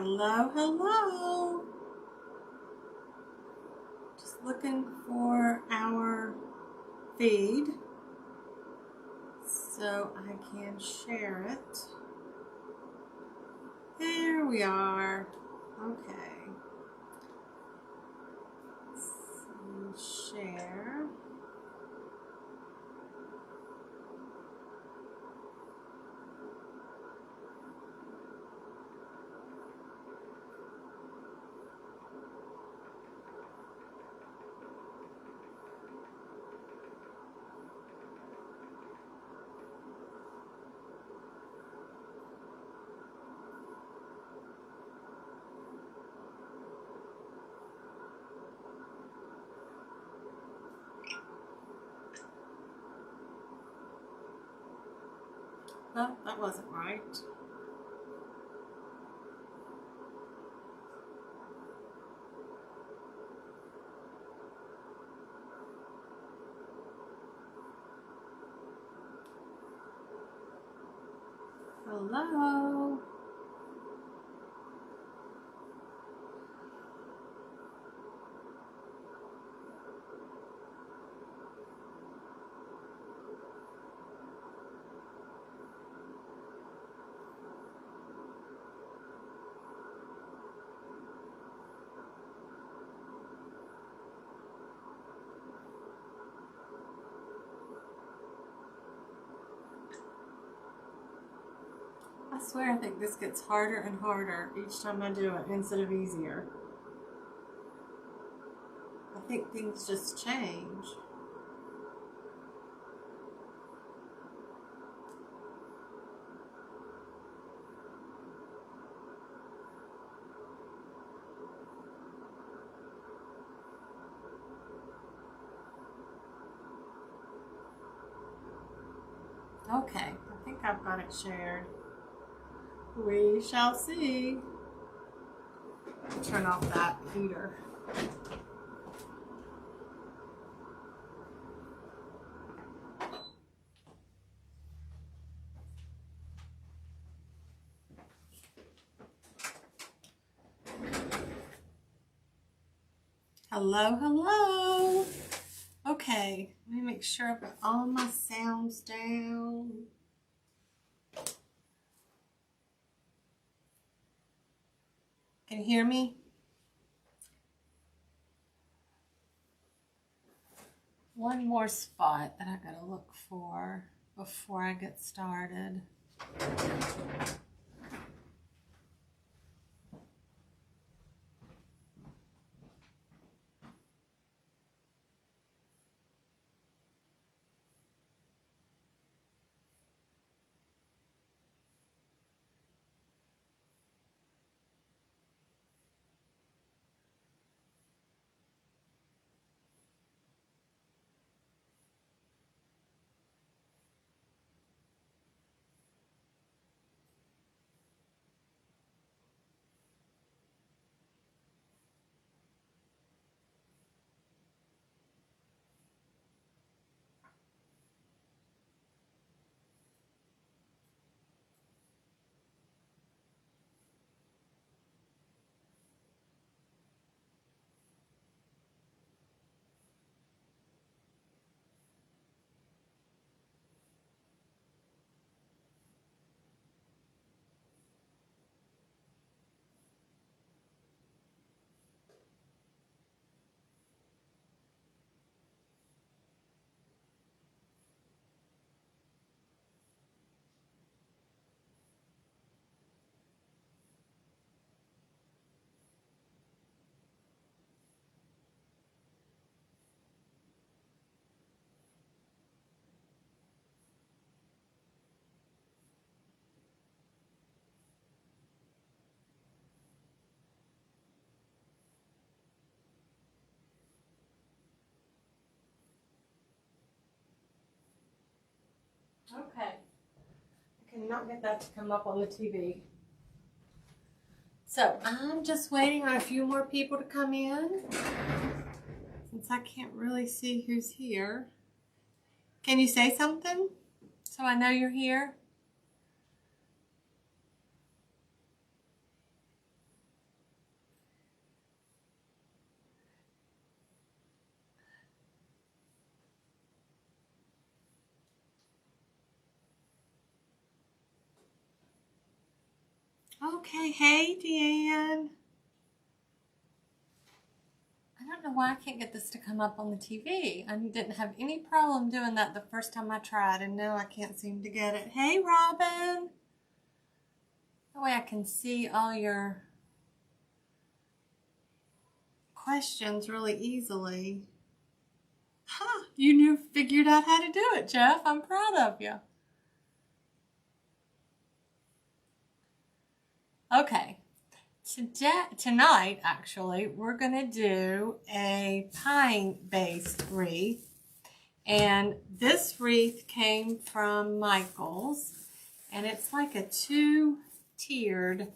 Hello, hello. Just looking for our feed so I can share it. There we are. Okay. So share. Oh, that wasn't right. Hello. I swear I think this gets harder and harder each time I do it instead of easier. I think things just change. Okay, I think I've got it shared. We shall see. Turn off that heater. Hello, hello. Okay, let me make sure I've got all my sounds down. Can you hear me? One more spot that I gotta look for before I get started. Okay. I cannot get that to come up on the TV. So I'm just waiting on a few more people to come in since I can't really see who's here. Can you say something so I know you're here? Okay, hey Deanne. I don't know why I can't get this to come up on the TV. I didn't have any problem doing that the first time I tried, and now I can't seem to get it. Hey Robin. That way I can see all your questions really easily. Huh, you figured out how to do it, Jeff. I'm proud of you. Okay, tonight, actually, we're going to do a pine-based wreath. And this wreath came from Michael's. And it's like a two-tiered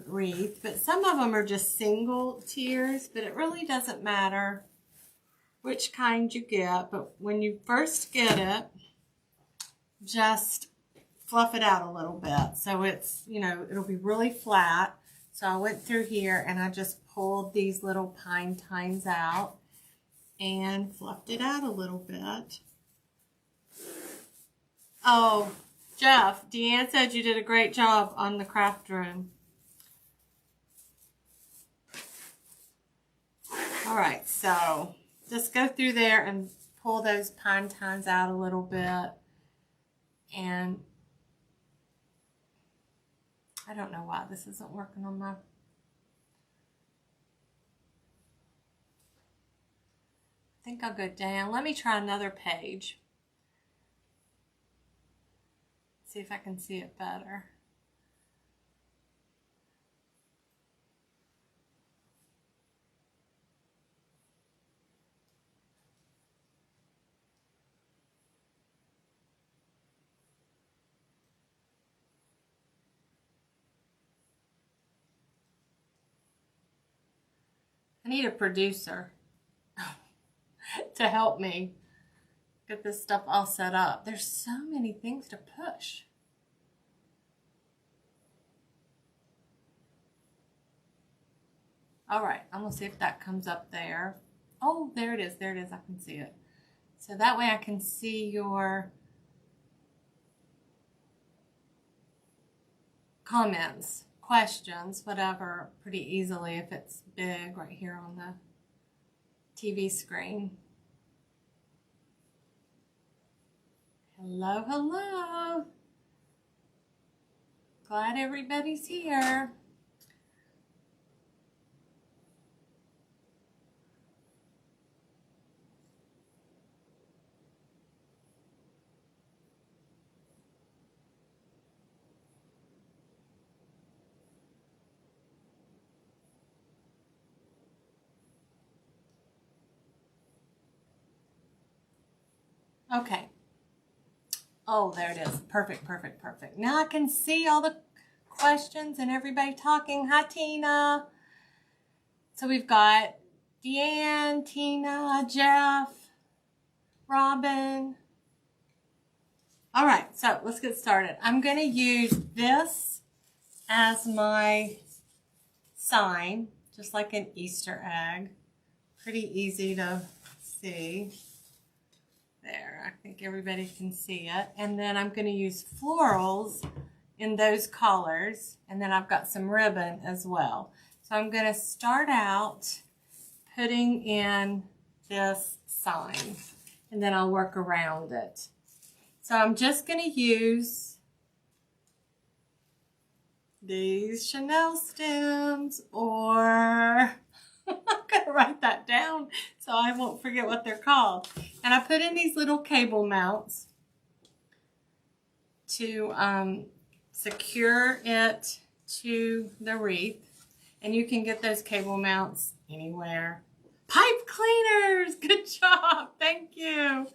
wreath. But some of them are just single tiers. But it really doesn't matter which kind you get. But when you first get it, just fluff it out a little bit. So it's, it'll be really flat. So I went through here and I just pulled these little pine tines out and fluffed it out a little bit. Oh, Jeff, Deanne said you did a great job on the craft room. All right, so just go through there and pull those pine tines out a little bit. And I don't know why this isn't working on my... I think I'll go down. Let me try another page. See if I can see it better. I need a producer to help me get this stuff all set up. There's so many things to push. All right, I'm gonna see if that comes up there. Oh, there it is, I can see it. So that way I can see your comments, questions, whatever, pretty easily if it's big right here on the TV screen. Hello, hello. Glad everybody's here. Okay. Oh, there it is. Perfect, perfect, perfect. Now I can see all the questions and everybody talking. Hi, Tina. So we've got Deanne, Tina, Jeff, Robin. All right, so let's get started. I'm going to use this as my sign, just like an Easter egg. Pretty easy to see. There, I think everybody can see it. And then I'm going to use florals in those colors. And then I've got some ribbon as well. So I'm going to start out putting in this sign. And then I'll work around it. So I'm just going to use these Chanel stems, or... I'm going to write that down so I won't forget what they're called. And I put in these little cable mounts to secure it to the wreath. And you can get those cable mounts anywhere. Pipe cleaners! Good job! Thank you!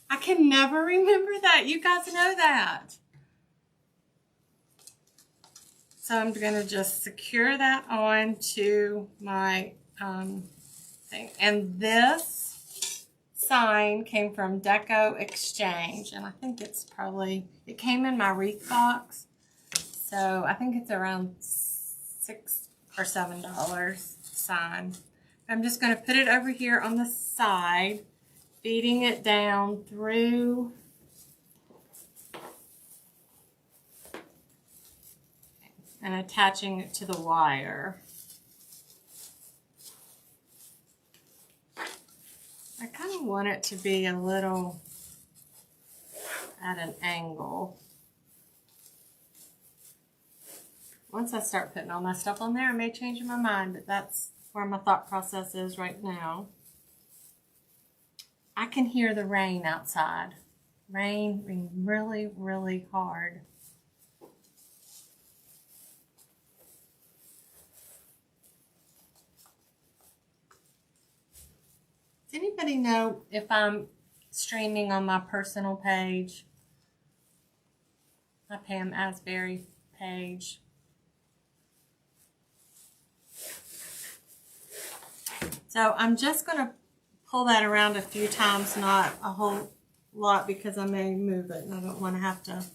I can never remember that. You guys know that. So I'm going to just secure that on to my thing. And this sign came from DecoExchange. And I think it's probably, it came in my wreath box. So I think it's around $6 or $7 sign. I'm just going to put it over here on the side, feeding it down through. and attaching it to the wire. I kind of want it to be a little at an angle. Once I start putting all my stuff on there, I may change my mind, but that's where my thought process is right now. I can hear the rain outside. Rain really, really hard. Does anybody know if I'm streaming on my personal page? My Pam Asbury page. So I'm just going to pull that around a few times, not a whole lot, because I may move it and I don't want to have to.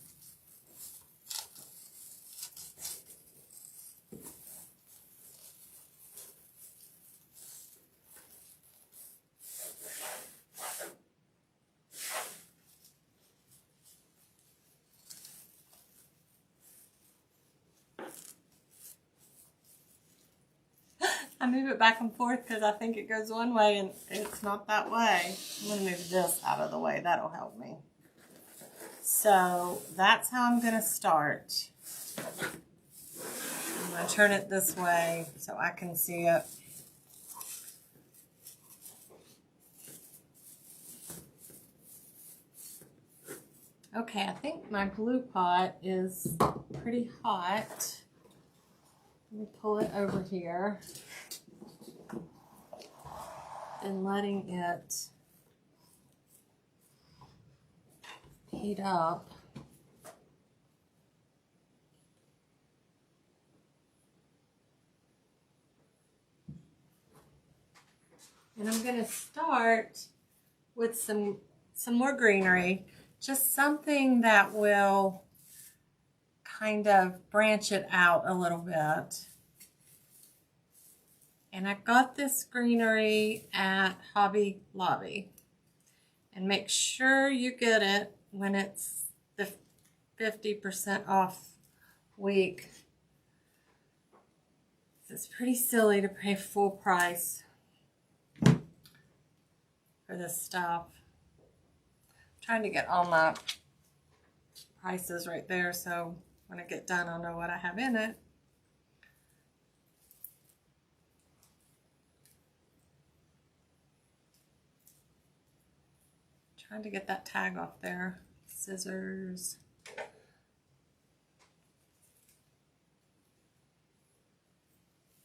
I move it back and forth because I think it goes one way and it's not that way. I'm going to move this out of the way. That'll help me. So that's how I'm going to start. I'm going to turn it this way so I can see it. Okay, I think my glue pot is pretty hot. Let me pull it over here. And letting it heat up. And I'm going to start with some more greenery, just something that will kind of branch it out a little bit. And I got this greenery at Hobby Lobby. And make sure you get it when it's the 50% off week. It's pretty silly to pay full price for this stuff. I'm trying to get all my prices right there so when I get done I'll know what I have in it. Trying to get that tag off there. Scissors.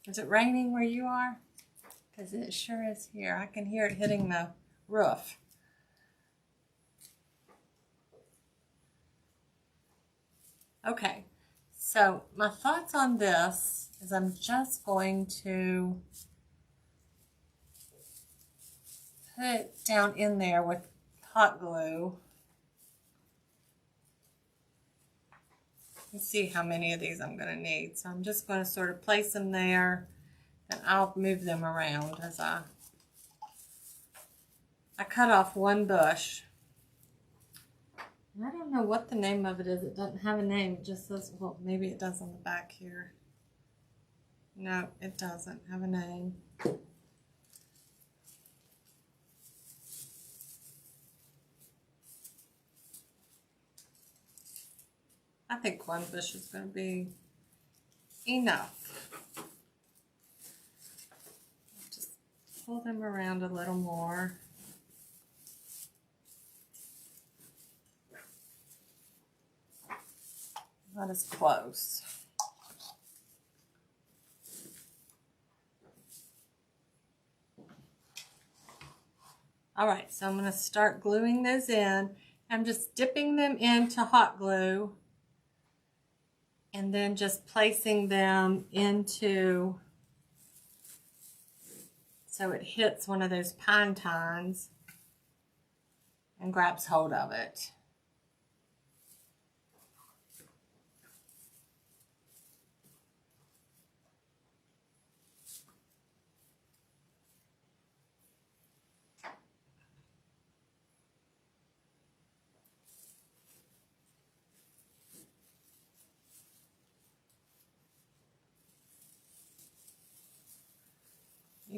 Is it raining where you are? Because it sure is here. I can hear it hitting the roof. Okay, so my thoughts on this is I'm just going to put it down in there with hot glue. Let's see how many of these I'm going to need. So I'm just going to sort of place them there, and I'll move them around as I cut off one bush. I don't know what the name of it is. It doesn't have a name. It just says, well, maybe it does on the back here. No, it doesn't have a name. I think one bush is going to be enough. Just pull them around a little more. Not as close. All right, so I'm going to start gluing those in. I'm just dipping them into hot glue and then just placing them into, so it hits one of those pine tines and grabs hold of it.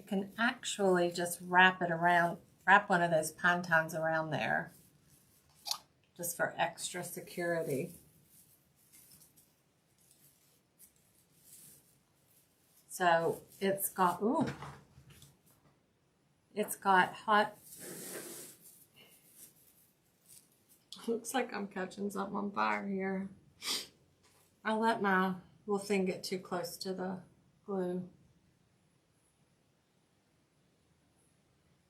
can actually just wrap it around, wrap one of those pine tongs around there, just for extra security. So it's got, ooh, it's got hot, looks like I'm catching something on fire here. I'll let my little thing get too close to the glue.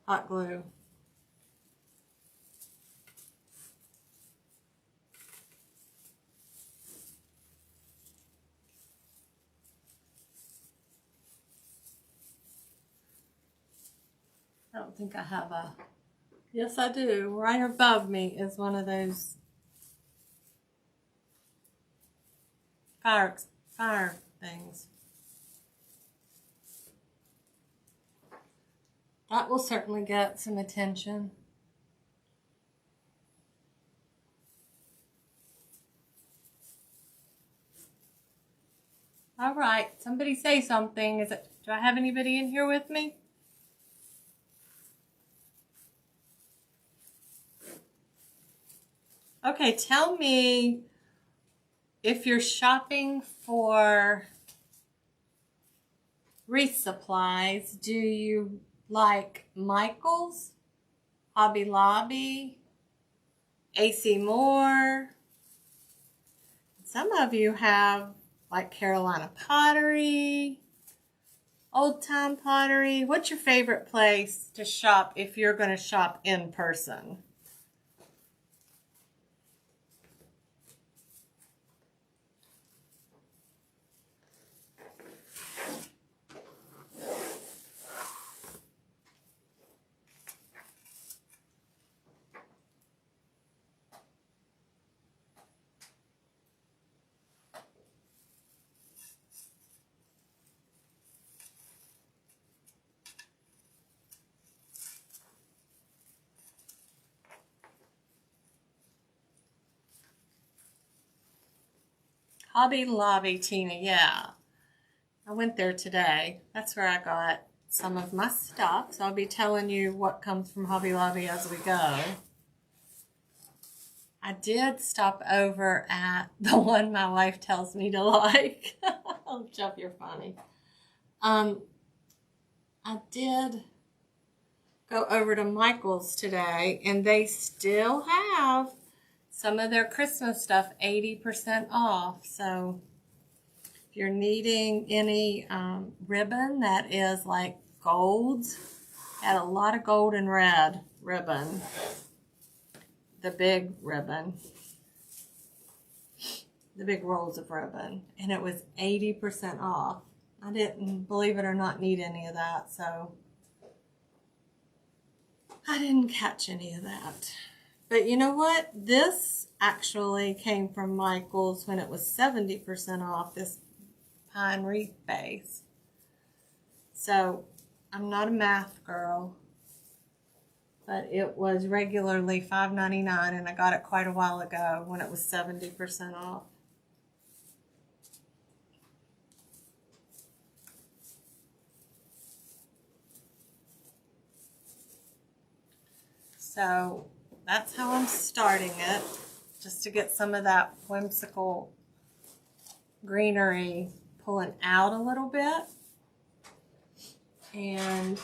Hot glue. I don't think I have a, yes I do, right above me is one of those fire things. That will certainly get some attention. All right, somebody say something. Do I have anybody in here with me? Okay, tell me if you're shopping for wreath supplies, do you like Michael's, Hobby Lobby, AC Moore? Some of you have like Carolina Pottery, Old Time Pottery. What's your favorite place to shop if you're going to shop in person? Hobby Lobby, Tina, yeah. I went there today. That's where I got some of my stuff. So I'll be telling you what comes from Hobby Lobby as we go. I did stop over at the one my wife tells me to like. Oh, Jeff, you're funny. I did go over to Michael's today, and they still have some of their Christmas stuff 80% off. So if you're needing any ribbon that is like golds, had a lot of gold and red ribbon, the big ribbon, the big rolls of ribbon, and it was 80% off. I didn't, believe it or not, need any of that, so I didn't catch any of that. But you know what? This actually came from Michael's when it was 70% off, this pine wreath base. So I'm not a math girl, but it was regularly $5.99, and I got it quite a while ago when it was 70% off. So that's how I'm starting it, just to get some of that whimsical greenery pulling out a little bit. And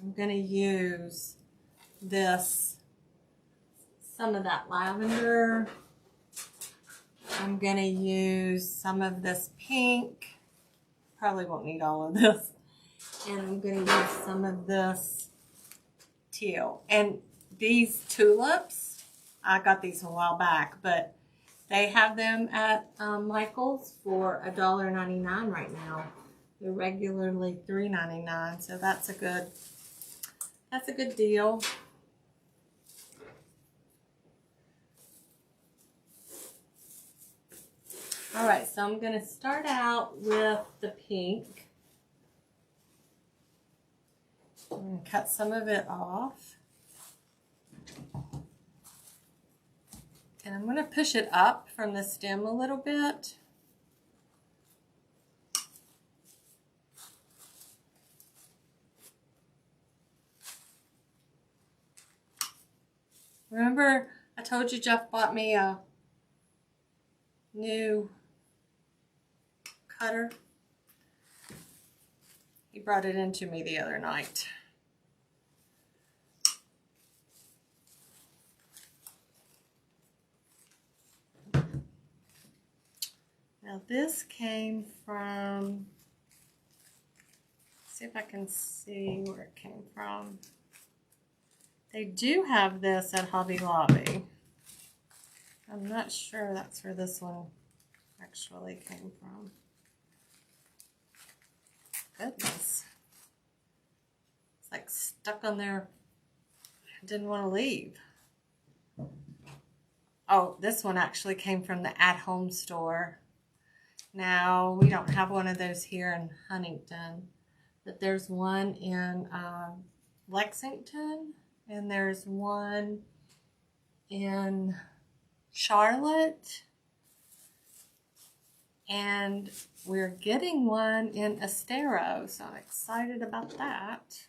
I'm going to use this, some of that lavender. I'm going to use some of this pink. Probably won't need all of this. And I'm going to use some of this teal. And these tulips, I got these a while back, but they have them at Michael's for $1.99 right now. They're regularly $3.99, so that's a good deal. All right, so I'm going to start out with the pink. I'm going to cut some of it off. And I'm going to push it up from the stem a little bit. Remember I told you Jeff bought me a new cutter? He brought it into me the other night. Now this came from, see if I can see where it came from. They do have this at Hobby Lobby. I'm not sure that's where this one actually came from. Goodness. It's like stuck on there. I didn't want to leave. Oh, this one actually came from the at-home store. Now, we don't have one of those here in Huntington, but there's one in Lexington, and there's one in Charlotte, and we're getting one in Estero, so I'm excited about that.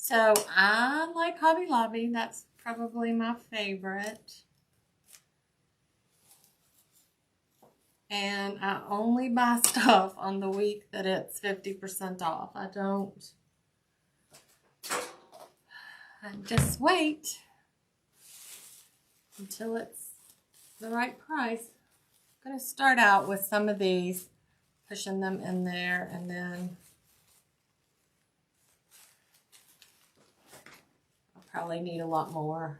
So I like Hobby Lobby. That's probably my favorite. And I only buy stuff on the week that it's 50% off. I just wait until it's the right price. I'm going to start out with some of these, pushing them in there, and then probably need a lot more.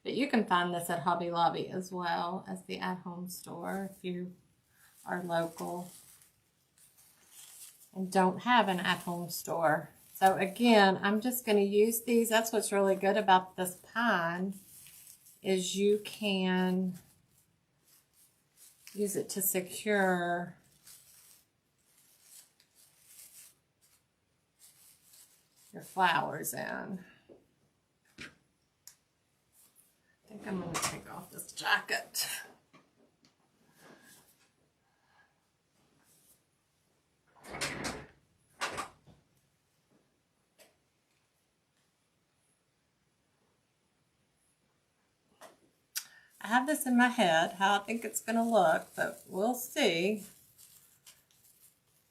But you can find this at Hobby Lobby as well as the at-home store if you are local and don't have an at-home store. So again, I'm just going to use these. That's what's really good about this pine, is you can use it to secure your flowers in. I think I'm going to take off this jacket. I have this in my head, how I think it's going to look, but we'll see.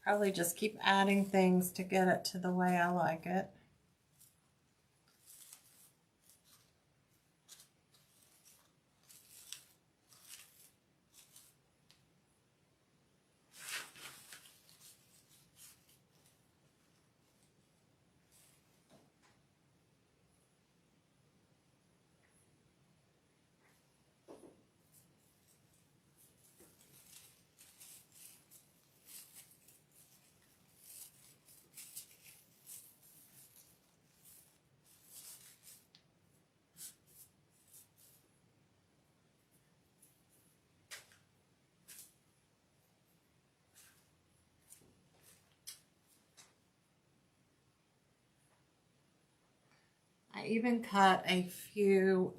Probably just keep adding things to get it to the way I like it. I even cut a few,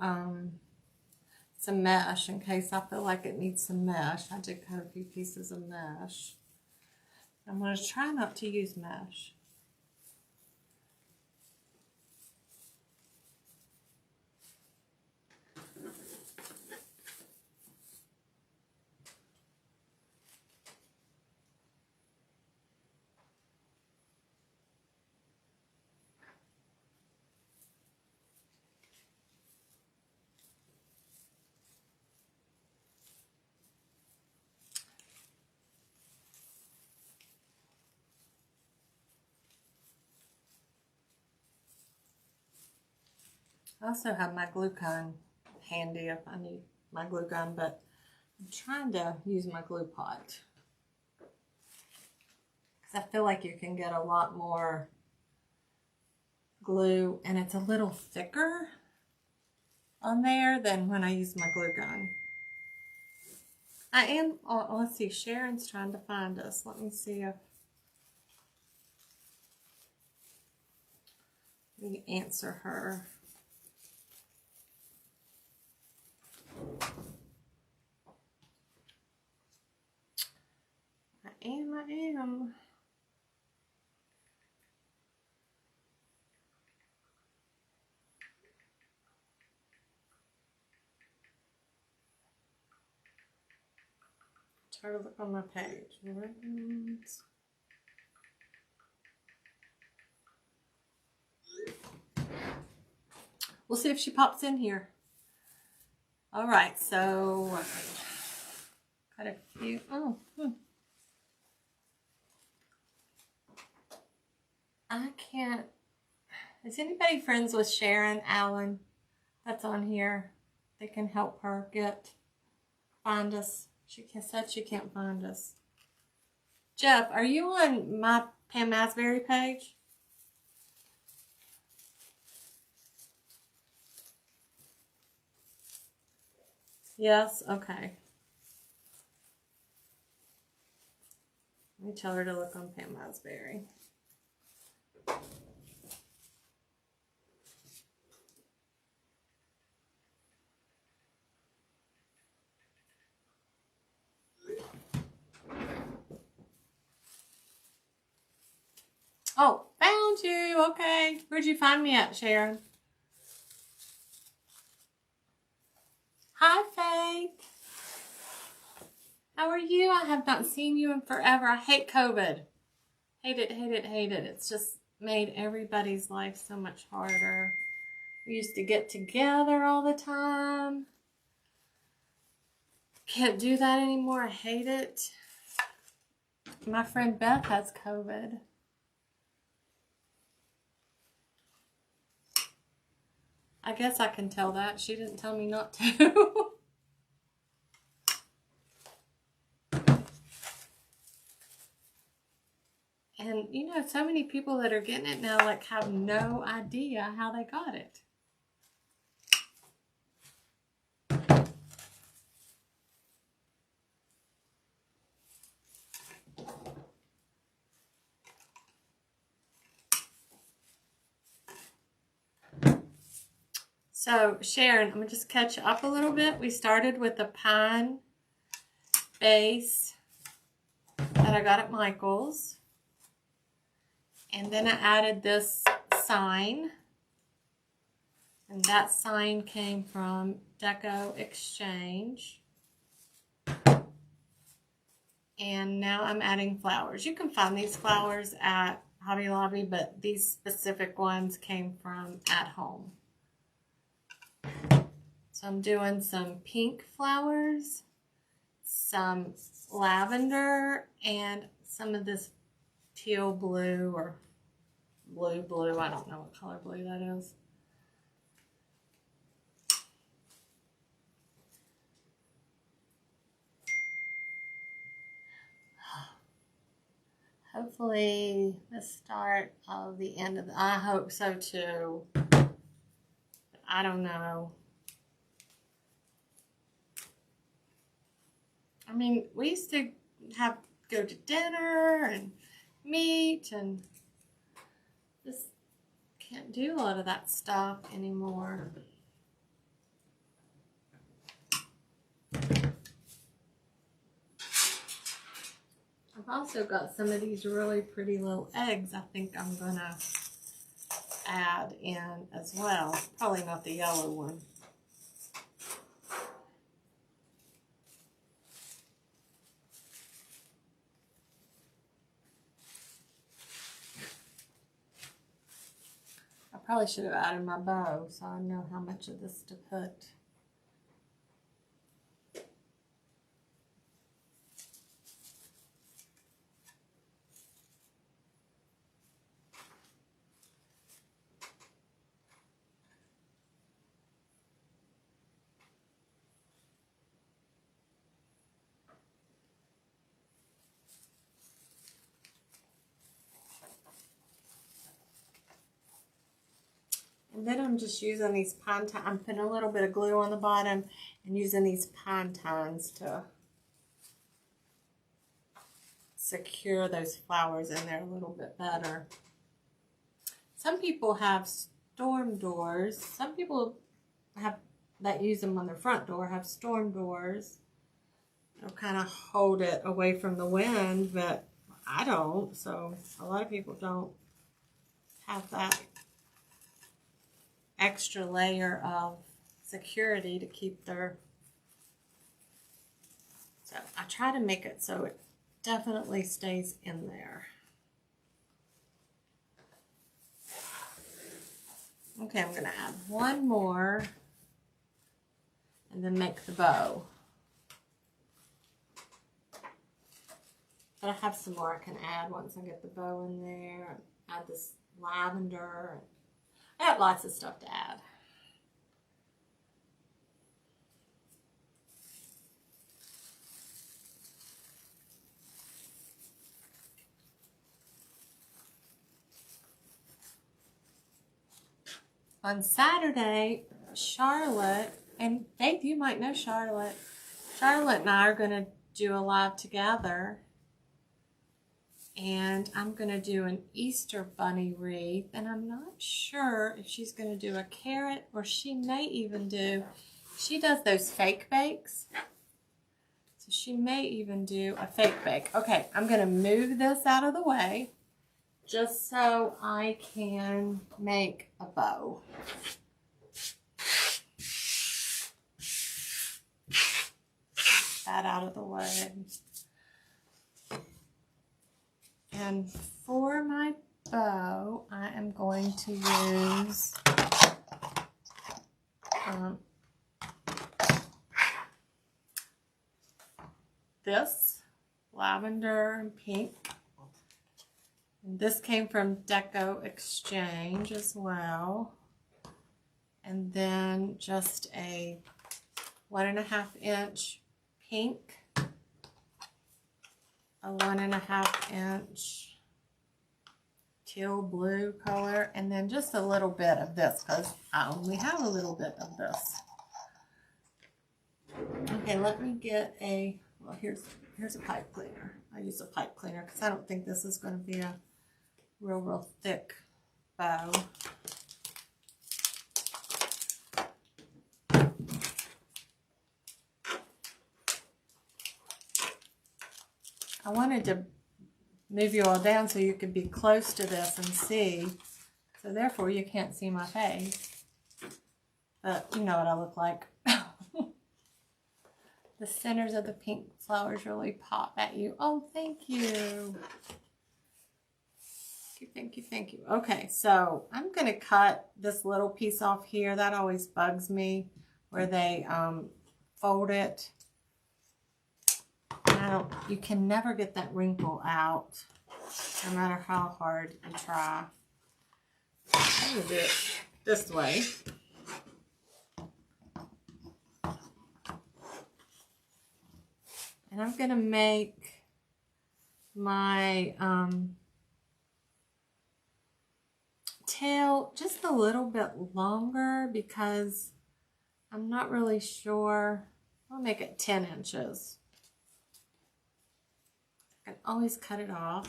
some mesh in case I feel like it needs some mesh. I did cut a few pieces of mesh. I'm going to try not to use mesh. I also have my glue gun handy if I need my glue gun, but I'm trying to use my glue pot because I feel like you can get a lot more glue and it's a little thicker on there than when I use my glue gun. I am, let's see, Sharon's trying to find us. Let me see if we can answer her. I am. Try to look on my page. We'll see if she pops in here. All right, so got a few. I can't. Is anybody friends with Sharon Allen that's on here? They can help her find us. She said she can't find us. Jeff, are you on my Pam Asbury page? Yes? Okay. Let me tell her to look on Pam Asbury. Oh, found you. Okay. Where'd you find me at, Sharon? Hi, Faith. How are you? I have not seen you in forever. I hate COVID. Hate it, hate it, hate it. It's just made everybody's life so much harder. We used to get together all the time. Can't do that anymore. I hate it. My friend Beth has COVID. I guess I can tell that. She didn't tell me not to. And, you know, so many people that are getting it now, like, have no idea how they got it. So, Sharon, I'm going to just catch up a little bit. We started with the pine base that I got at Michael's. And then I added this sign. And that sign came from DecoExchange. And now I'm adding flowers. You can find these flowers at Hobby Lobby, but these specific ones came from At Home. So I'm doing some pink flowers, some lavender, and some of this teal blue or blue. I don't know what color blue that is. Hopefully the start of the end of the, I hope so too. I don't know. I mean, we used to go to dinner and meet, and just can't do a lot of that stuff anymore. I've also got some of these really pretty little eggs I think I'm gonna add in as well. Probably not the yellow one. I probably should have added my bow so I know how much of this to put. And then I'm just using these pine tines. I'm putting a little bit of glue on the bottom and using these pine tines to secure those flowers in there a little bit better. Some people have storm doors. Some people have that use them on their front door have storm doors. They'll kind of hold it away from the wind, but I don't. So a lot of people don't have that extra layer of security to keep their... So I try to make it so it definitely stays in there. Okay, I'm going to add one more and then make the bow. But I have some more I can add once I get the bow in there. Add this lavender. I have lots of stuff to add. On Saturday, Charlotte, and Faith, you might know Charlotte. Charlotte and I are going to do a live together. And I'm going to do an Easter bunny wreath. And I'm not sure if she's going to do a carrot or she may even do, she does those fake bakes. So she may even do a fake bake. Okay, I'm going to move this out of the way just so I can make a bow. That out of the way. And for my bow, I am going to use this lavender and pink. And this came from DecoExchange as well. And then just a 1.5 inch pink, a 1.5 inch teal blue color, and then just a little bit of this because I only have a little bit of this. Okay, let me get a, well, here's a pipe cleaner. I use a pipe cleaner because I don't think this is going to be a real thick bow. I wanted to move you all down so you could be close to this and see. So therefore you can't see my face. But you know what I look like. The centers of the pink flowers really pop at you. Oh, thank you. Thank you. Okay, so I'm going to cut this little piece off here. That always bugs me where they fold it. You can never get that wrinkle out, no matter how hard you try. I'm going to do it this way. And I'm going to make my tail just a little bit longer because I'm not really sure. I'll make it 10 inches. I can always cut it off.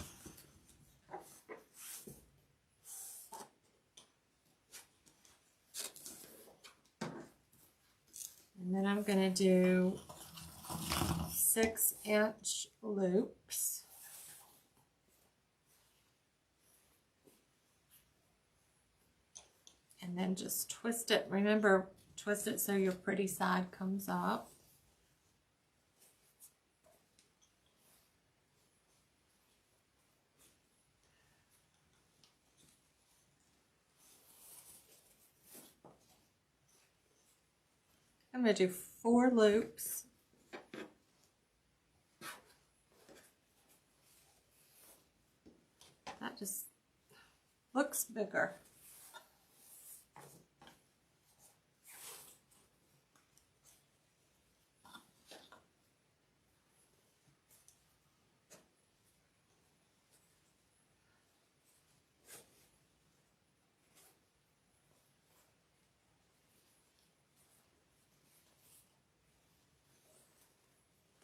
And then I'm going to do 6-inch loops. And then just twist it. Remember, twist it so your pretty side comes up. I'm going to do 4 loops. That just looks bigger.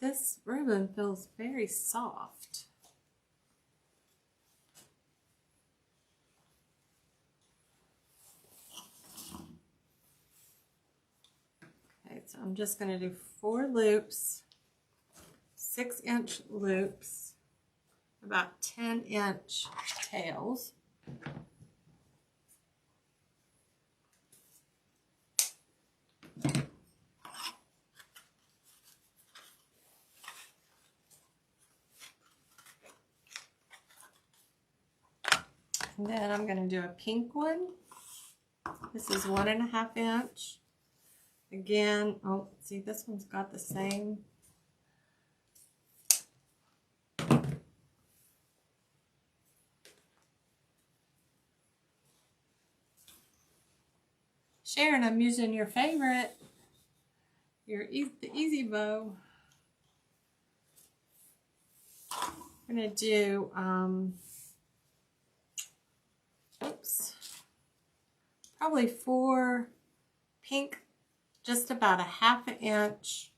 This ribbon feels very soft. So I'm just going to do 4 loops, 6-inch loops, about 10-inch tails. And then I'm going to do a pink one. This is 1.5 inch. Again, oh, see, this one's got the same. Sharon, I'm using your favorite, the Easy Bow. I'm going to do, probably 4 pink, just about 1/2 inch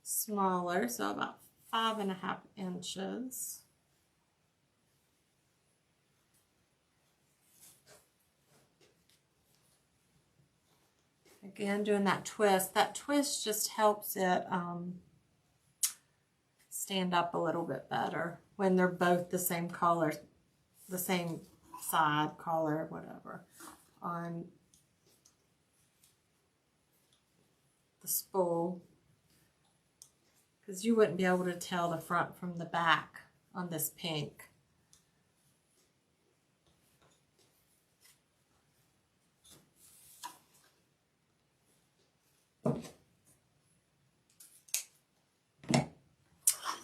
smaller, so about 5.5 inches. Again, doing that twist. That twist just helps it stand up a little bit better when they're both the same color, the same side color, whatever, on the spool. Because you wouldn't be able to tell the front from the back on this pink.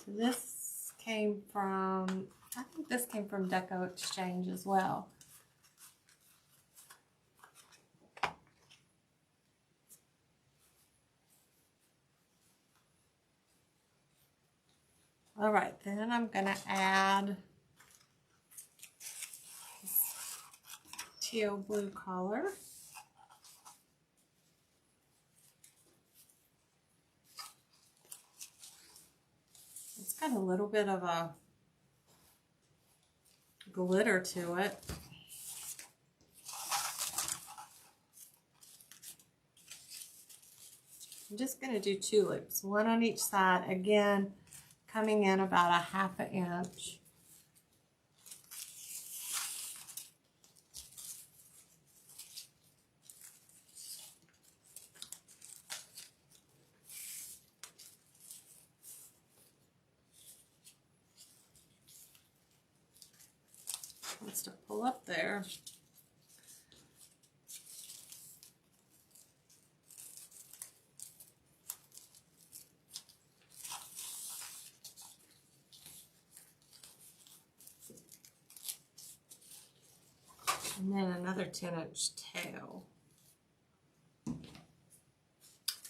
So this came from, I think this came from DecoExchange as well. All right, then I'm going to add this teal blue color. It's got a little bit of a glitter to it. I'm just going to do 2 loops, 1 on each side, again, coming in about 1/2 inch. Wants to pull up there. And then another 10-inch tail.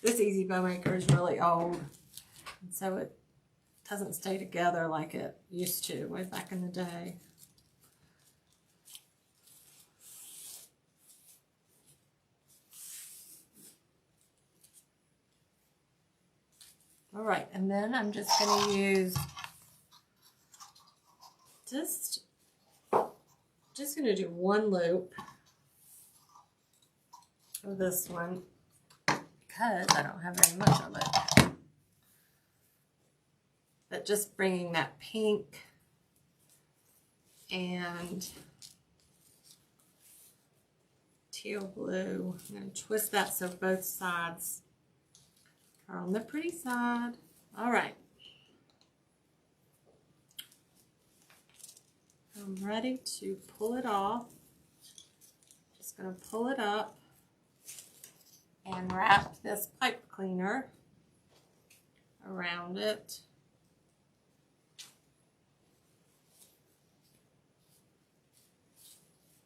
This Easy Bow Maker is really old, and so it doesn't stay together like it used to way back in the day. All right, and then I'm just going to use just going to do 1 loop of this one because I don't have very much of it. But just bringing that pink and teal blue. I'm going to twist that so both sides are on the pretty side. All right. I'm ready to pull it off. Just going to pull it up and wrap this pipe cleaner around it.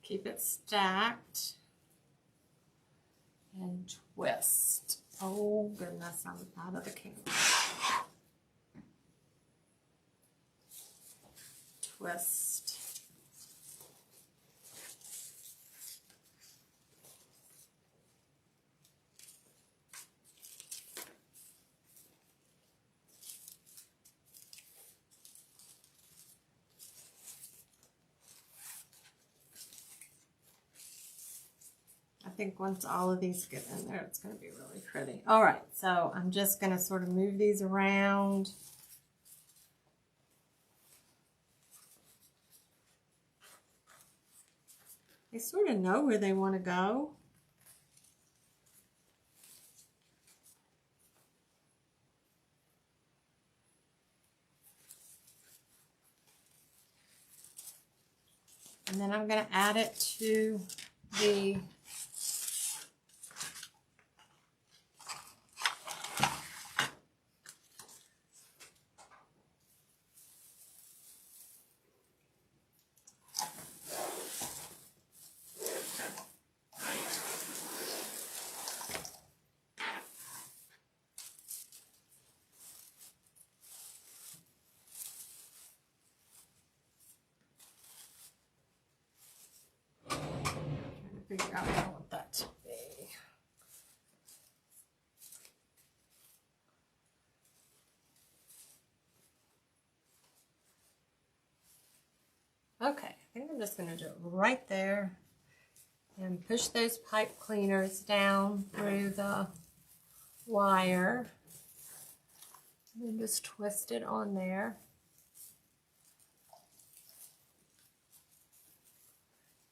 Keep it stacked and twist. Oh goodness, I'm out of the camera. Twist. I think once all of these get in there, it's going to be really pretty. All right, so I'm just going to sort of move these around. They sort of know where they want to go. And then I'm going to add it to the figure out what I want that to be. Okay, I think I'm just going to do it right there and push those pipe cleaners down through the wire and then just twist it on there.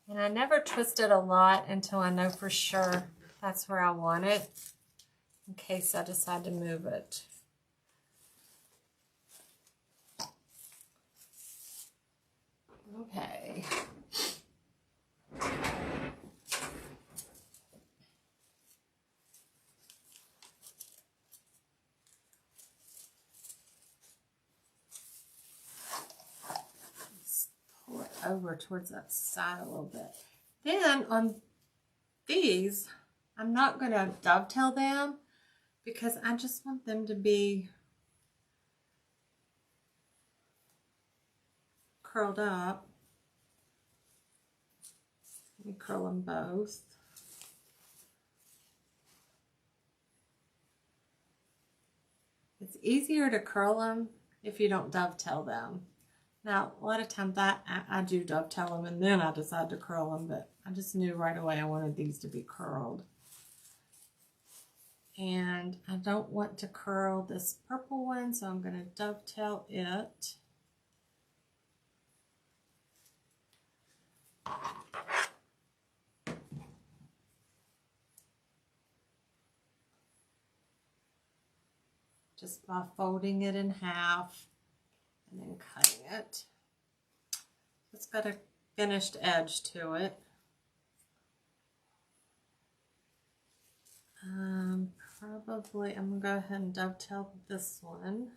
And I never twist it a lot until I know for sure that's where I want it, in case I decide to move it. Okay. Over towards that side a little bit. Then on these, I'm not going to dovetail them because I just want them to be curled up. Let me curl them both. It's easier to curl them if you don't dovetail them. Now, a lot of times I do dovetail them and then I decide to curl them, but I just knew right away I wanted these to be curled. And I don't want to curl this purple one, so I'm going to dovetail it. Just by folding it in half. And then cutting it. It's got a finished edge to it. Probably I'm going to go ahead and dovetail this one.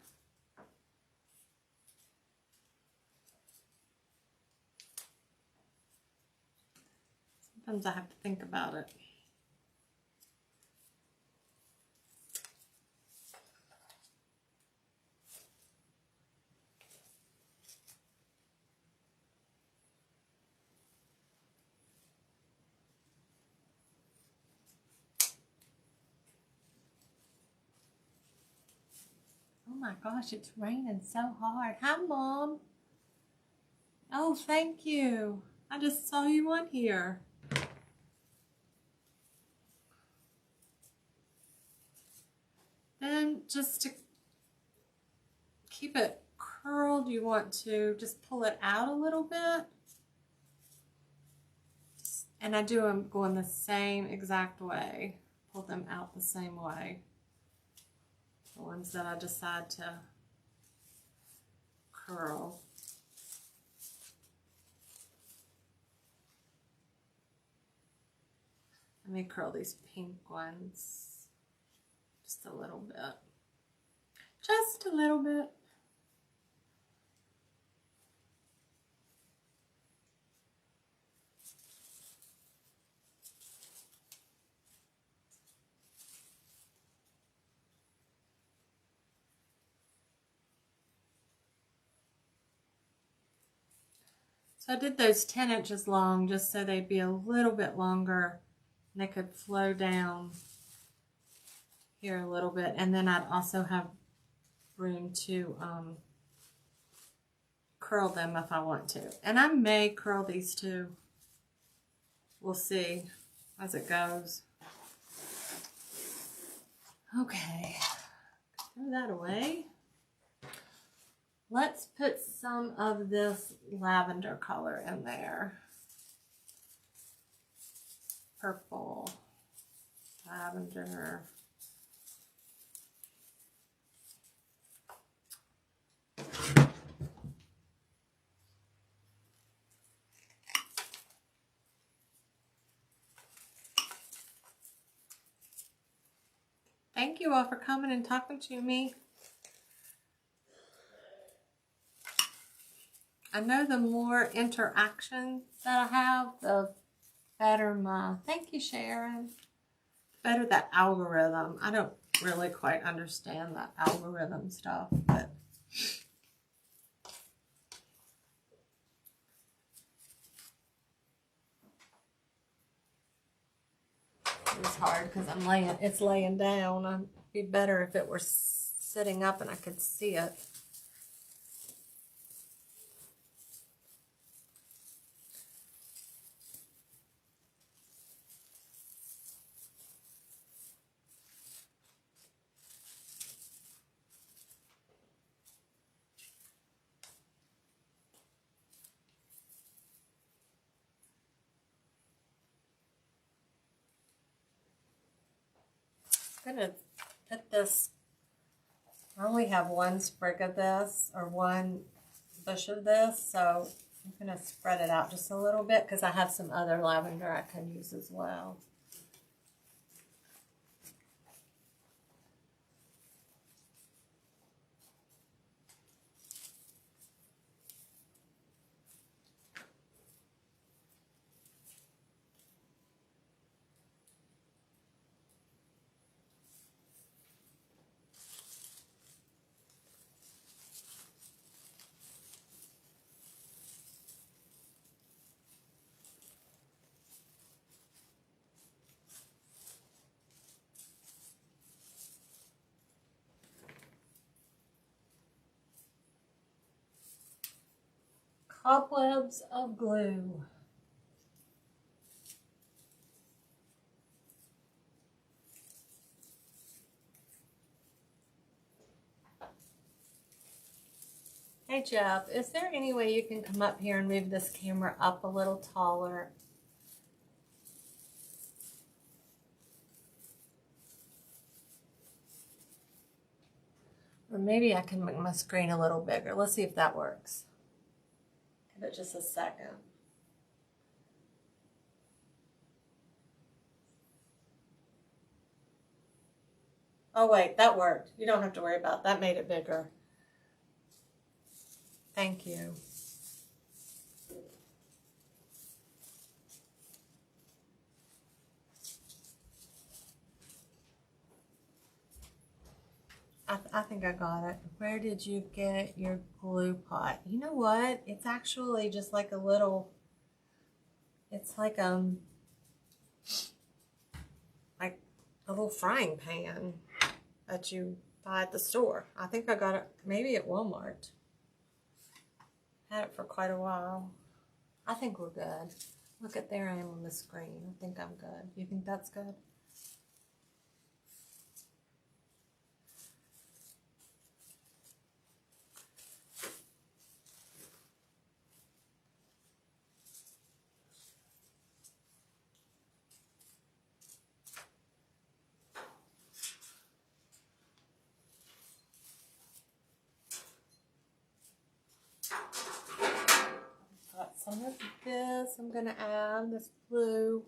Sometimes I have to think about it. Oh my gosh, it's raining so hard. Hi, Mom. Oh, thank you. I just saw you on here. Then just to keep it curled, you want to just pull it out a little bit. And I do them going the same exact way. Pull them out the same way. The ones that I decide to curl. Let me curl these pink ones just a little bit. Just a little bit. So I did those 10 inches long just so they'd be a little bit longer and they could flow down here a little bit. And then I'd also have room to curl them if I want to. And I may curl these too. We'll see. as it goes. Okay, throw that away. Let's put some of this lavender color in there. Purple, lavender. Thank you all for coming and talking to me. I know the more interaction that I have, the better my, thank you, Sharon, better the algorithm. I don't really quite understand that algorithm stuff, but it's hard because it's laying down. It'd be better if it were sitting up and I could see it. I'm gonna put this, I only have one sprig of this, or one bush of this, so I'm gonna spread it out just a little bit because I have some other lavender I can use as well. Cobwebs of glue. Hey Jeff, is there any way you can come up here and move this camera up a little taller? Or maybe I can make my screen a little bigger. Let's see if that works. Give it just a second. Oh wait, that worked. You don't have to worry about that. Made it bigger. Thank you. I think I got it. Where did you get your glue pot? You know what? It's actually just like a little, it's like a little frying pan that you buy at the store. I think I got it maybe at Walmart. Had it for quite a while. I think we're good. Look at, there I am on the screen. I think I'm good. You think that's good? Got some of this. I'm going to add this blue.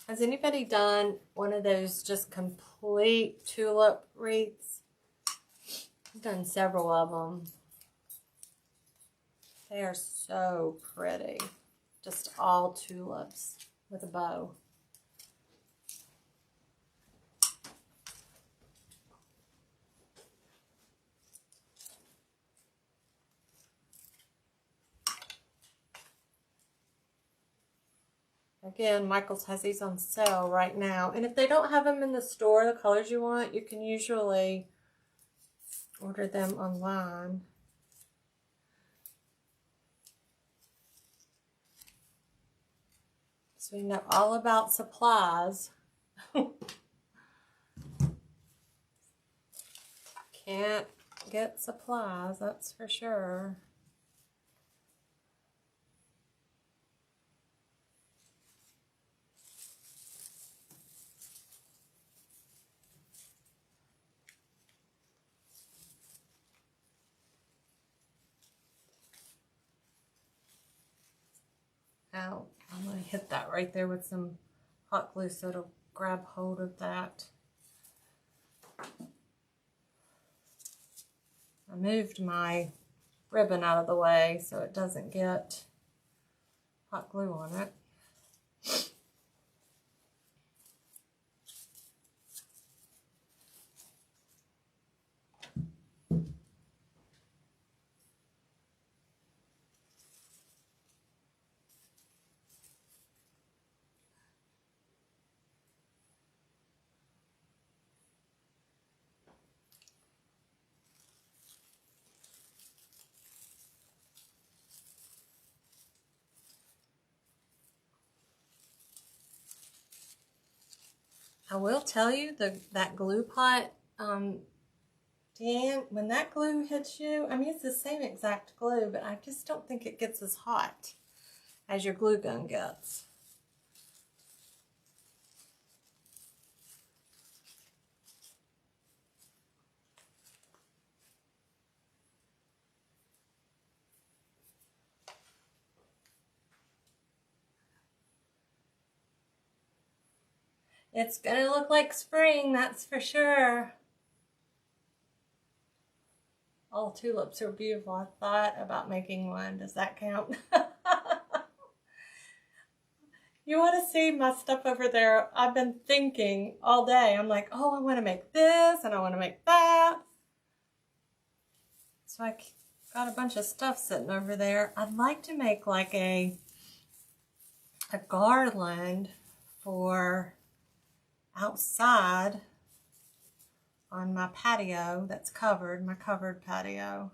Has anybody done one of those just complete tulip wreaths? I've done several of them. They are so pretty. Just all tulips with a bow. Again, Michael's has these on sale right now. And if they don't have them in the store, the colors you want, you can usually order them online. So we know all about supplies. Can't get supplies, that's for sure. Out. I'm going to hit that right there with some hot glue so it'll grab hold of that. I moved my ribbon out of the way so it doesn't get hot glue on it. I will tell you, that glue pot, Deanne, when that glue hits you, I mean, it's the same exact glue, but I just don't think it gets as hot as your glue gun gets. It's gonna look like spring, that's for sure. All tulips are beautiful. I thought about making one. Does that count? You want to see my stuff over there? I've been thinking all day. I'm like, oh, I want to make this and I want to make that. So I got a bunch of stuff sitting over there. I'd like to make like a garland for outside on my patio that's covered, my covered patio.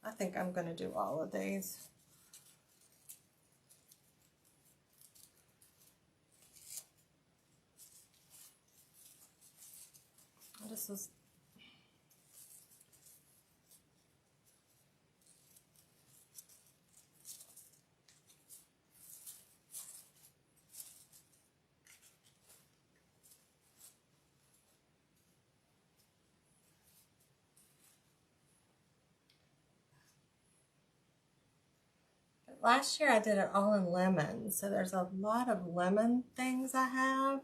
I think I'm going to do all of these. This was last year I did it all in lemon, so there's a lot of lemon things I have.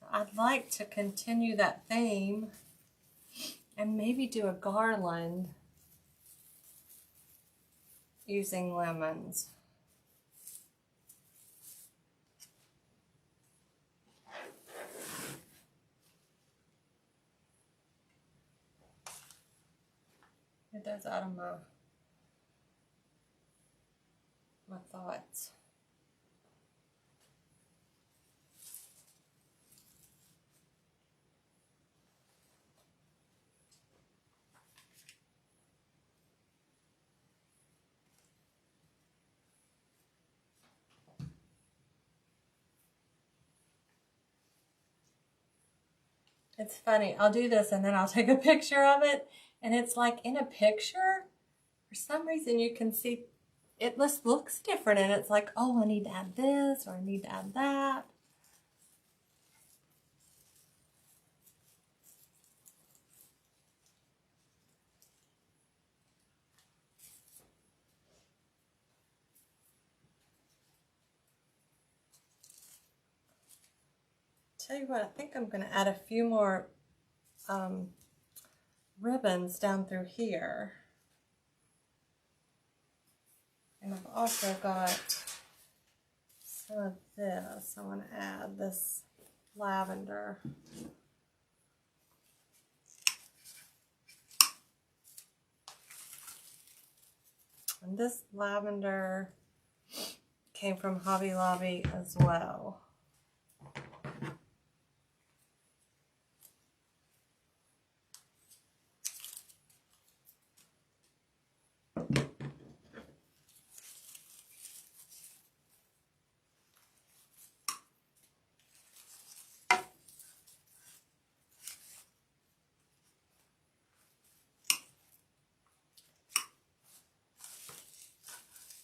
So I'd like to continue that theme and maybe do a garland using lemons. Get those out of my thoughts. It's funny, I'll do this and then I'll take a picture of it, and it's like in a picture, for some reason you can see it just looks different, and it's like, oh, I need to add this or I need to add that. Tell you what, I think I'm going to add a few more ribbons down through here. And I've also got some of this. I want to add this lavender. And this lavender, came from Hobby Lobby as well.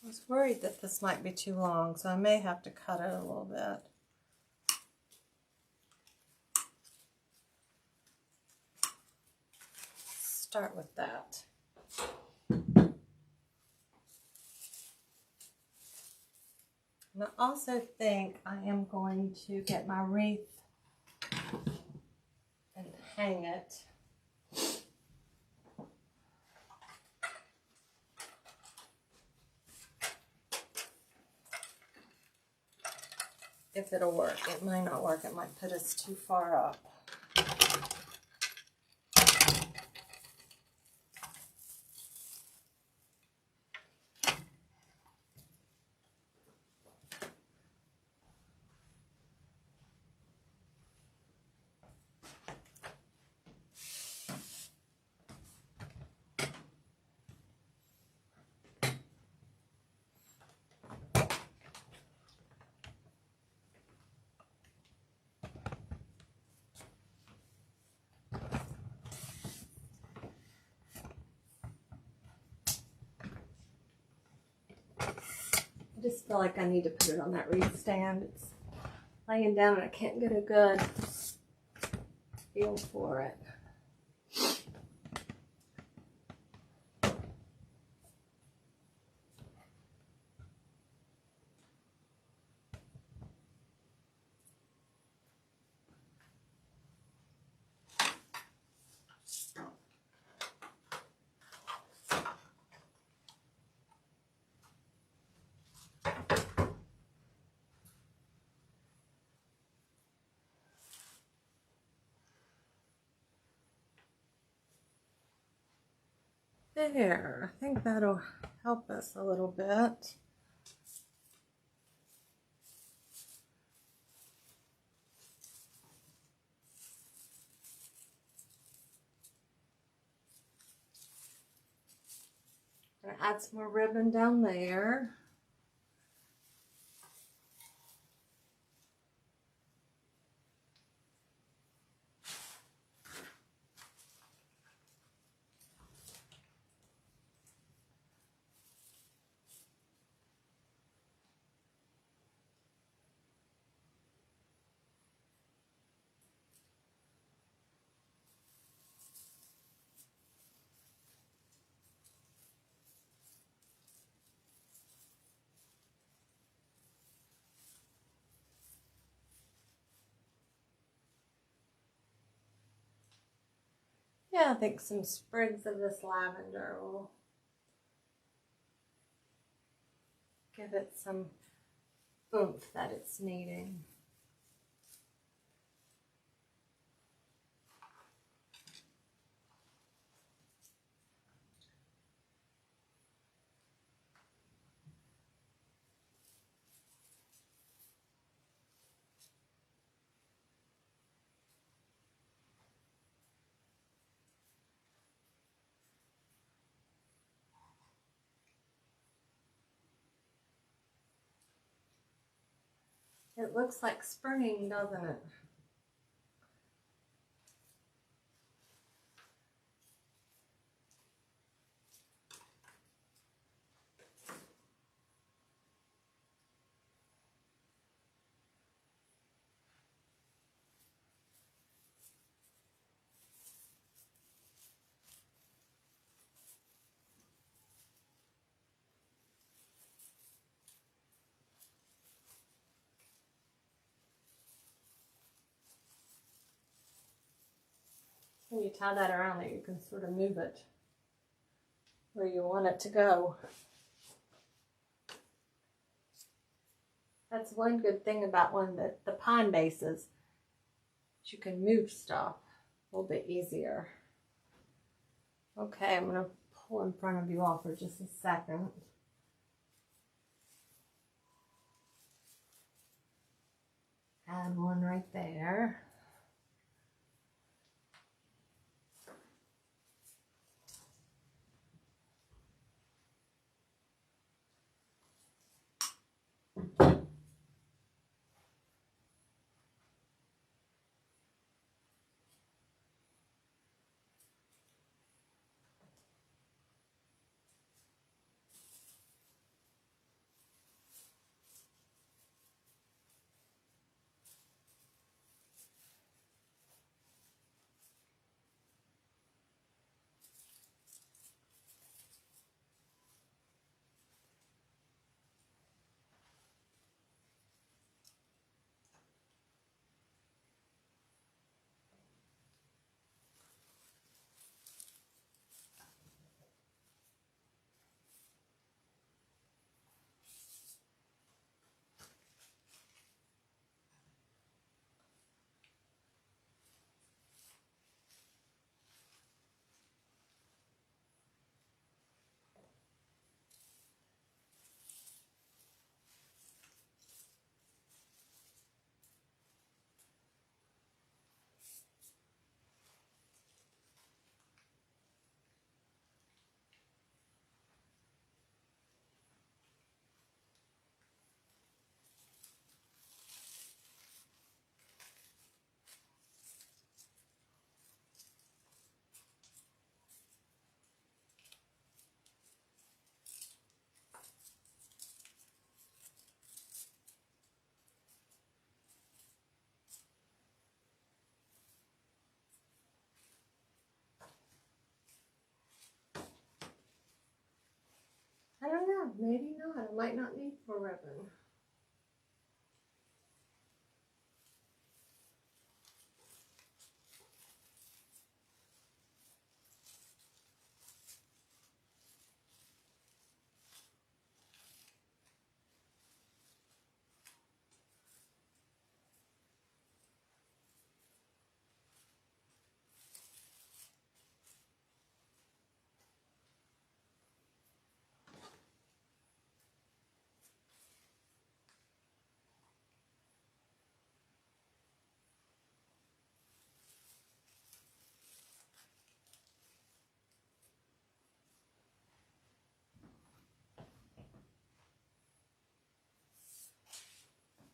I was worried that this might be too long, so I may have to cut it a little bit. Start with that. And I also think I am going to get my wreath and hang it. If it'll work. It might not work. It might put us too far up. I just feel like I need to put it on that wreath stand. It's laying down and I can't get a good feel for it. There, I think that'll help us a little bit. I'm gonna add some more ribbon down there. Yeah, I think some sprigs of this lavender will give it some oomph that it's needing. It looks like spring, doesn't it? When you tie that around it, you can sort of move it where you want it to go. That's one good thing about the pine bases. You can move stuff a little bit easier. Okay, I'm going to pull in front of you all for just a second. Add one right there. I don't know, maybe not. I might not need more ribbon.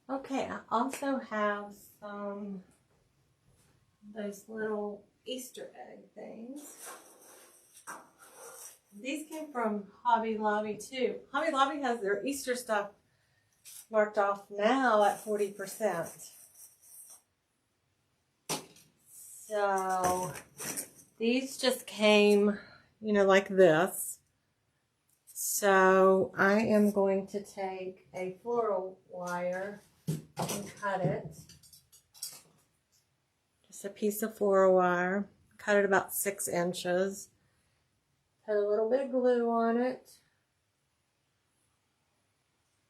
Okay, I also have some those little Easter egg things. These came from Hobby Lobby too. Hobby Lobby has their Easter stuff marked off now at 40%. So these just came, you know, like this. So I am going to take a floral wire and cut it. Just a piece of floral wire. Cut it about 6 inches. Put a little bit of glue on it.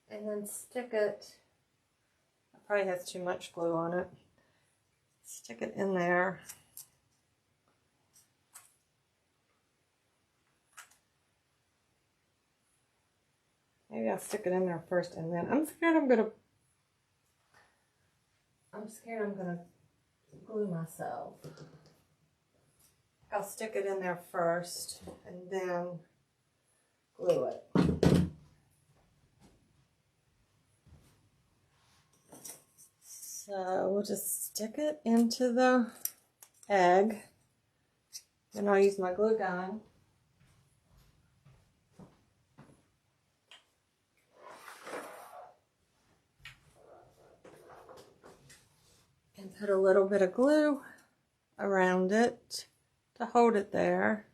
And then stick it. It probably has too much glue on it. Stick it in there. Maybe I'll stick it in there first, and then I'm scared I'm gonna glue myself. I'll stick it in there first and then glue it. So we'll just stick it into the egg. Then I'll use my glue gun. And put a little bit of glue around it to hold it there.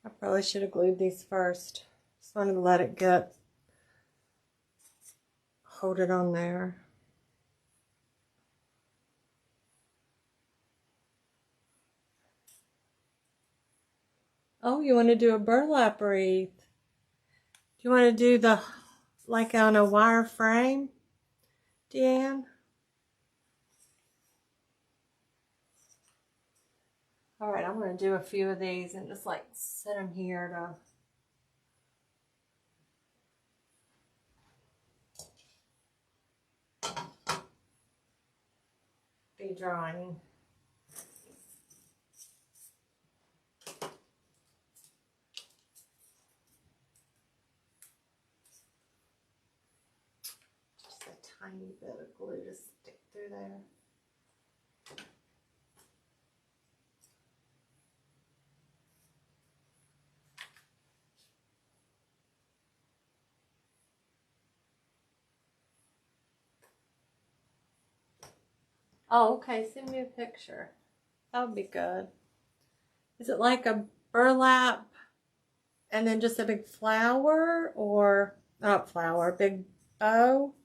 I probably should have glued these first. Just wanted to let it hold it on there. Oh, you want to do a burlap wreath? Do you want to do like on a wire frame, Deanne? All right, I'm going to do a few of these and just like set them here to be drying. Just a tiny bit of glue to stick through there. Oh, okay, send me a picture. That would be good. Is it like a burlap and then just a big flower, or not flower, big bow?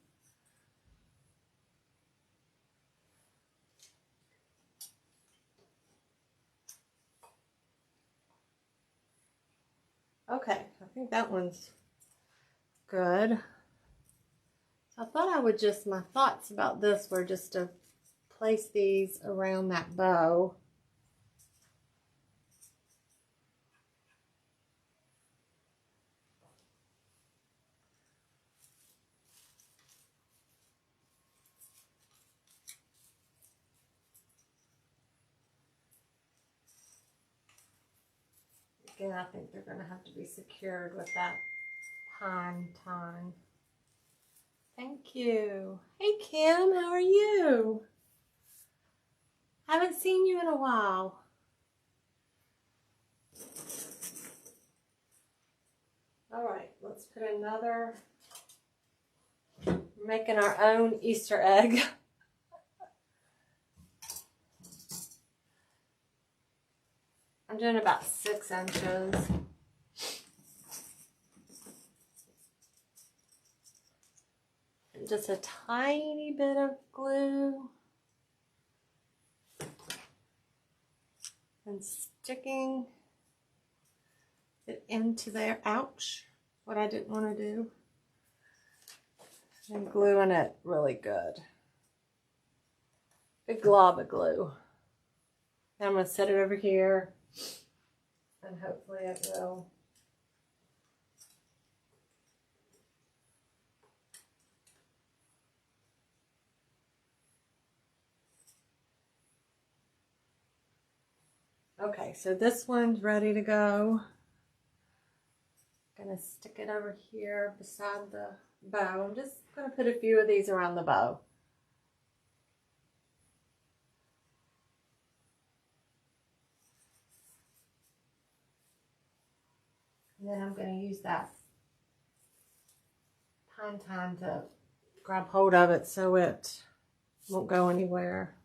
Okay, I think that one's good. So I thought I would just, my thoughts about this were just to place these around that bow. Again, I think they're going to have to be secured with that pine time. Thank you. Hey Kim, how are you? Haven't seen you in a while. All right, let's put another, we're making our own Easter egg. I'm doing about 6 inches. And just a tiny bit of glue. And sticking it into there. Ouch, what I didn't want to do. And gluing it really good. Big glob of glue. Now I'm going to set it over here. And hopefully it will. Okay, so this one's ready to go. Gonna stick it over here beside the bow. I'm just gonna put a few of these around the bow. And then I'm gonna use that pine time to grab hold of it so it won't go anywhere.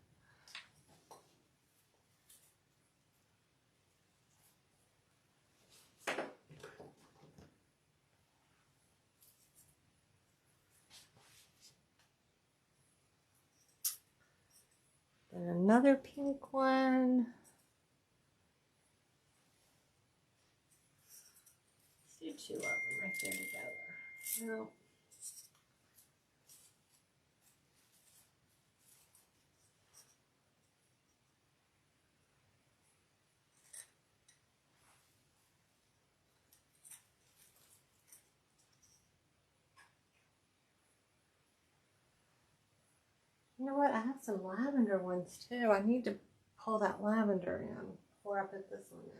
And another pink one. Let's do 2 of them right there together. No. You know what? I have some lavender ones too. I need to pull that lavender in before I put this one in.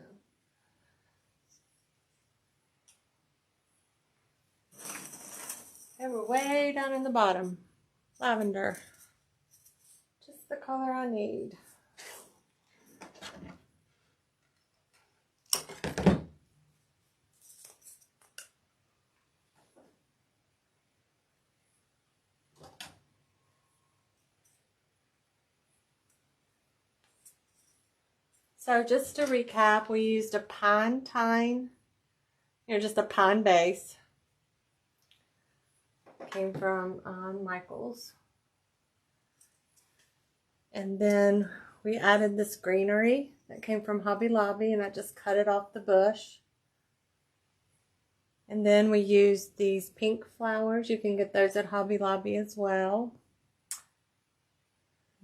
Okay, we're way down in the bottom. Lavender. Just the color I need. So just to recap, we used a pine tine, just a pine base. Came from Michael's. And then we added this greenery that came from Hobby Lobby, and I just cut it off the bush. And then we used these pink flowers. You can get those at Hobby Lobby as well.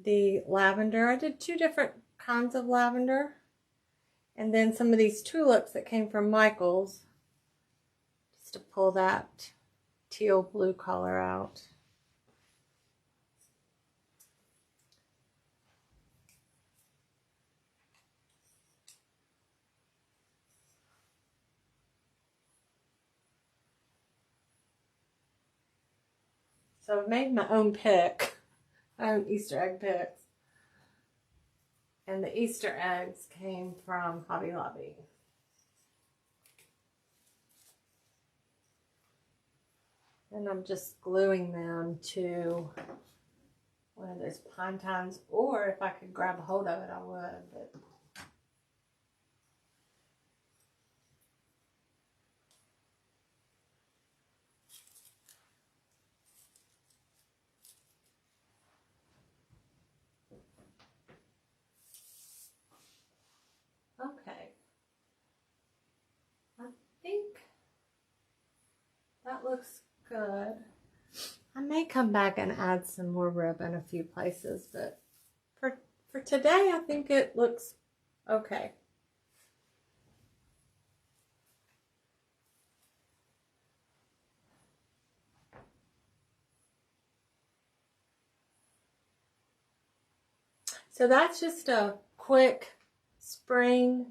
The lavender, I did 2 different kinds of lavender. And then some of these tulips that came from Michael's, just to pull that teal blue color out. So I've made my own pick, my own Easter egg picks. And the Easter eggs came from Hobby Lobby. And I'm just gluing them to one of those pine tines, or if I could grab a hold of it, I would. But okay. I think that looks good. I may come back and add some more ribbon a few places, but for today, I think it looks okay. So that's just a quick spring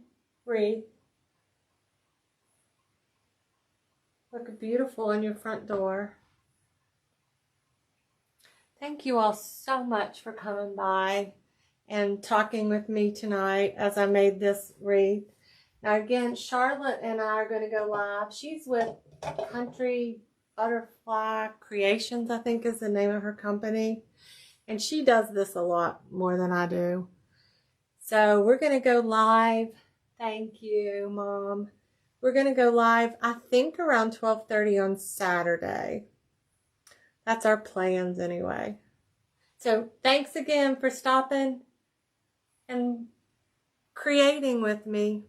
wreath. Look beautiful on your front door. Thank you all so much for coming by and talking with me tonight as I made this wreath. Now again, Charlotte and I are going to go live. She's with Country Butterfly Creations, I think is the name of her company. And she does this a lot more than I do. So we're going to go live. Thank you, Mom. We're going to go live, I think, around 12:30 on Saturday. That's our plans anyway. So thanks again for stopping and creating with me.